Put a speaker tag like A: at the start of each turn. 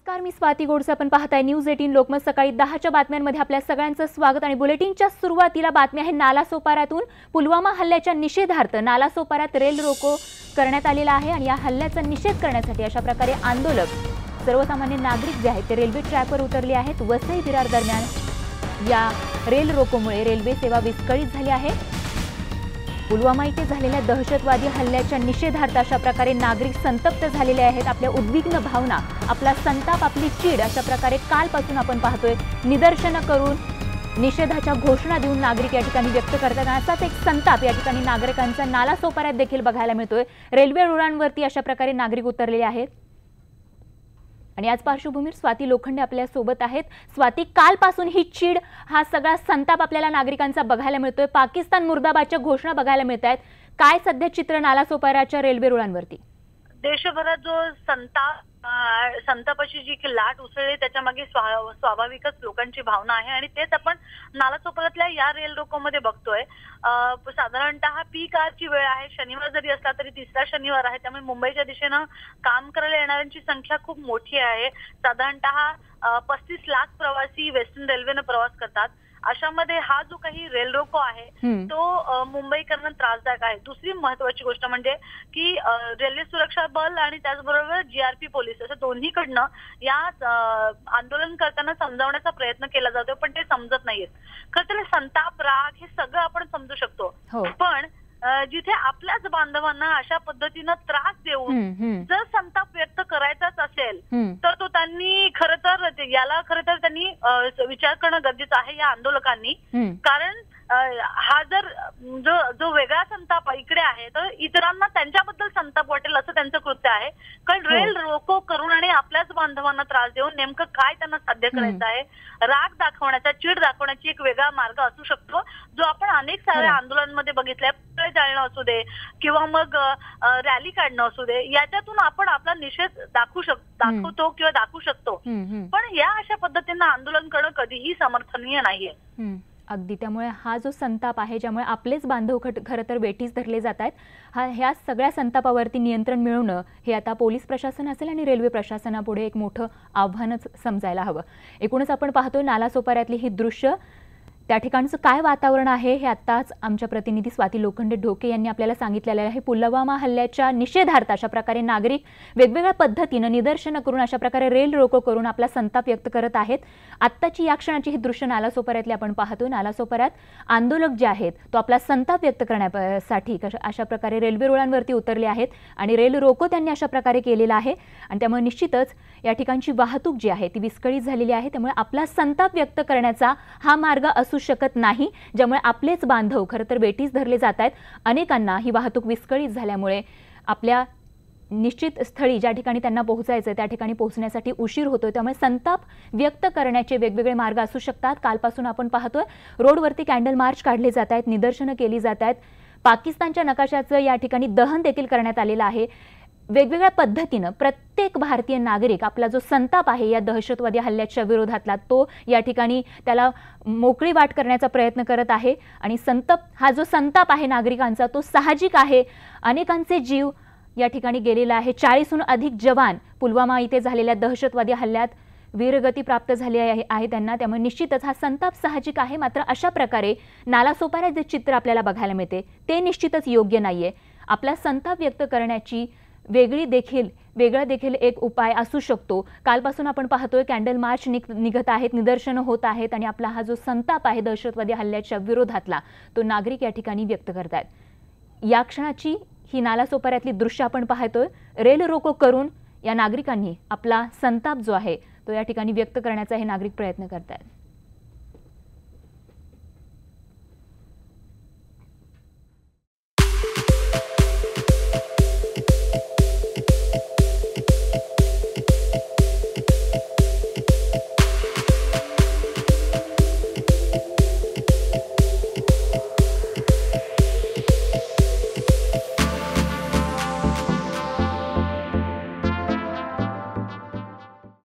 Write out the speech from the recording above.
A: नमस्कार, मी स्वाती गोडसे. आपण पाहताय न्यूज 18 लोकमत. सकाळी 10च्या बातम्यांमध्ये आपल्या सगळ्यांचं स्वागत. आणि बुलेटिनच्या सुरुवातीला बातमी आहे नालासोपाऱ्यातून. पुलवामा हल्ल्याच्या निषेधार्थ नालासोपाऱ्यात रेल रोको करण्यात आलेला आहे आणि या हल्ल्याचा निषेध करण्यासाठी अशा प्रकारे आंदोलक सर्वसामान्य नागरिक जे आहेत ते रेल्वे ट्रॅकवर उतरले आहेत. वसई विरार दरम्यान या रेल रोकोमुळे रेल्वे सेवा विस्कळीत झाली आहे. पुलवामा इथे झालेल्या दहशतवादी हल्ल्याच्या निषेधार्थ अशा प्रकारे नागरिक संतप्त झालेले आहेत. आपल्या उद्विग्न भावना, आपला संताप, आपली चीड अशा प्रकारे कालपासून आपण पाहतोय निदर्शनं करून निषेधाच्या घोषणा देऊन नागरिक या ठिकाणी व्यक्त करतात. असाच एक संताप या ठिकाणी नागरिकांचा नालासोपाऱ्यात देखील बघायला मिळतोय. रेल्वे रुळांवरती अशा प्रकारे नागरिक उतरलेले आहेत. आणि आज पार्श्वभूमीवर स्वाती लोखंडे आपल्या सोबत आहेत. स्वाती, कालपासून ही चीड, हा सगळा संताप आपल्याला नागरिकांचा बघायला मिळतोय. पाकिस्तान मुर्दाबादच्या घोषणा बघायला मिळत आहेत. काय सध्या चित्र नालासोपाऱ्याच्या रेल्वे रुळांवरती?
B: देशभरात जो संतापाची जी लाट उसळली त्याच्या मागे स्वाभाविकच लोकांची भावना आहे आणि तेच आपण नालासोपाऱ्यातल्या या रेल रोकोमध्ये बघतोय. साधारणतः पीक आरची वेळ आहे. शनिवार जरी असला तरी तिसरा शनिवार आहे, त्यामुळे मुंबईच्या दिशेनं काम करायला येणाऱ्यांची संख्या खूप मोठी आहे. साधारणतः 35 लाख प्रवासी वेस्टर्न रेल्वेनं प्रवास करतात. अशामध्ये हा जो काही रेल रोको आहे तो मुंबईकरांना त्रासदायक आहे. दुसरी महत्वाची गोष्ट म्हणजे की रेल्वे सुरक्षा बल आणि त्याचबरोबर जीआरपी पोलीस असं दोन्हीकडनं या आंदोलन करताना समजावण्याचा प्रयत्न केला जातो, पण ते समजत नाहीये. खरं तर संताप, राग हे सगळं आपण समजू शकतो, पण जिथे आपल्याच बांधवांना अशा पद्धतीनं त्रास देऊन जर संताप व्यक्त करायचाच असेल तर तो त्यांनी खरं तर त्यांनी विचार करणं गरजेचं आहे या आंदोलकांनी. कारण हा जर जो वेगळा संताप इकडे आहे तर इतरांना त्यांच्याबद्दल संताप वाटेल असं त्यांचं कृत्य आहे. कारण रेल रोको करून आणि आपल्याच बांधवांना त्रास देऊन नेमकं काय त्यांना साध्य करायचं आहे, राग दाखवण्याचा, चीड दाखवण्याची एक वेगळा मार्ग असू शकतो, जो आपण अनेक साऱ्या आंदोलनांमध्ये बघितलाय. पुतळे जाळणं असू दे किंवा मग रॅली काढणं असू दे, याच्यातून आपण आपला निषेध दाखवतो किंवा दाखवू शकतो. पण या अशा पद्धतीनं आंदोलन करणं कधीही समर्थनीय नाहीये.
A: अगदी. त्यामुळे हा जो संताप आहे, ज्यामुळे आपलेच बांधव खरं तर वेठीस धरले जात आहेत, ह्या सगळ्या संतापावरती नियंत्रण मिळवणं हे आता पोलीस प्रशासन असेल आणि रेल्वे प्रशासनापुढे एक मोठं आव्हानच समजायला हवं. एकूणच आपण पाहतोय नालासोपाऱ्यातली ही दृश्य. त्या ठिकाणचं काय वातावरण आहे हे आत्ताच आमच्या प्रतिनिधी स्वाती लोखंडे ढोके यांनी आपल्याला सांगितलेलं आहे. पुलवामा हल्ल्याच्या निषेधार्थ अशा प्रकारे नागरिक वेगवेगळ्या पद्धतीनं निदर्शनं करून अशा प्रकारे रेल रोको करून आपला संताप व्यक्त करत आहेत. आत्ताची या क्षणाची ही दृश्य नालासोपाऱ्यातली आपण पाहतो. नालासोपाऱ्यात आंदोलक जे आहेत तो आपला संताप व्यक्त करण्यासाठी अशा प्रकारे रेल्वे रुळांवरती उतरले आहेत आणि रेल रोको त्यांनी अशा प्रकारे केलेला आहे. आणि त्यामुळे निश्चितच या ठिकाणची वाहतूक जी आहे ती विस्कळीत झालेली आहे. त्यामुळे आपला संताप व्यक्त करण्याचा हा मार्ग असू शकत नाही, ज्यामुळे आपलेच बांधव खरं तर वेठीस धरले जात आहेत. अनेकांना ही वाहतूक विस्कळीत झाल्यामुळे आपल्या निश्चित स्थळी ज्या ठिकाणी त्यांना पोहोचायचं त्या ठिकाणी पोहोचण्यासाठी उशीर होतोय. त्यामुळे संताप व्यक्त करण्याचे वेगवेगळे मार्ग असू शकतात. कालपासून आपण पाहतोय रोडवरती कॅन्डल मार्च काढले जात आहेत, निदर्शनं केली जात आहेत. पाकिस्तानच्या नकाशाचं या ठिकाणी दहन देखील करण्यात आलेलं आहे. वेगवेगळ्या पद्धतीनं प्रत्येक भारतीय नागरिक आपला जो संताप आहे या दहशतवादी हल्ल्याच्या विरोधातला तो या ठिकाणी त्याला मोकळी वाट करण्याचा प्रयत्न करत आहे. आणि हा जो संताप आहे नागरिकांचा तो साहजिक आहे. अनेकांचे जीव या ठिकाणी गेलेला आहे. 40हून अधिक जवान पुलवामा इथे झालेल्या दहशतवादी हल्ल्यात वीरगती प्राप्त झाली आहे त्यांना. त्यामुळे निश्चितच हा संताप साहजिक आहे. मात्र अशा प्रकारे नालासोपाऱ्यात जे चित्र आपल्याला बघायला मिळते ते निश्चितच योग्य नाहीये. आपला संताप व्यक्त करण्याची वेगळा देखील एक उपाय असू शकतो. कालपासून आपण पाहतोय कॅन्डल मार्च निघत आहेत, निदर्शनं होत आहेत आणि आपला हा जो संताप आहे दहशतवादी हल्ल्याच्या विरोधातला तो नागरिक या ठिकाणी व्यक्त करतायत. या क्षणाची ही नालासोपाऱ्यातली दृश्य आपण पाहतोय. रेल रोको करून या नागरिकांनी आपला संताप जो आहे तो या ठिकाणी व्यक्त करण्याचा हे नागरिक प्रयत्न करतायत.